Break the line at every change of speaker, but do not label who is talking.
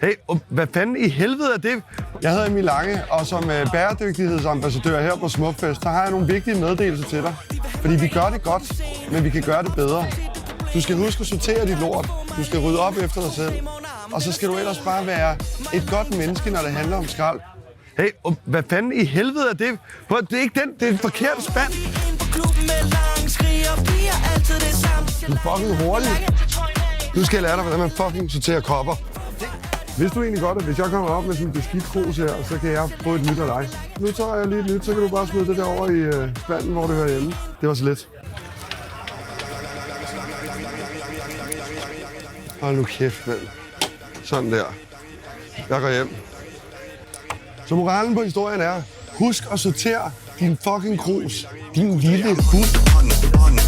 Hey, hvad fanden i helvede er det? Jeg hedder Emil Lange, og som bæredygtighedsambassadør her på Smukfest, så har jeg nogle vigtige meddelelser til dig. Fordi vi gør det godt, men vi kan gøre det bedre. Du skal huske at sortere dit lort. Du skal rydde op efter dig selv. Og så skal du ellers bare være et godt menneske, når det handler om skrald. Hey, hvad fanden i helvede er det? Det er ikke den, det er en forkert spand. Du er fucking hurtig. Nu skal jeg lære dig, hvordan man fucking sorterer kopper. Vidste du egentlig godt, at hvis jeg kommer op med sådan en beskidt krus her, så kan jeg få et nyt af dig? Nu tager jeg lige et nyt, så kan du bare smide det der over i spanden, hvor det hører hjemme. Det var så let. Hold nu kæft, mand. Sådan der. Jeg går hjem. Så moralen på historien er, husk at sortere din fucking krus. Din lille hund.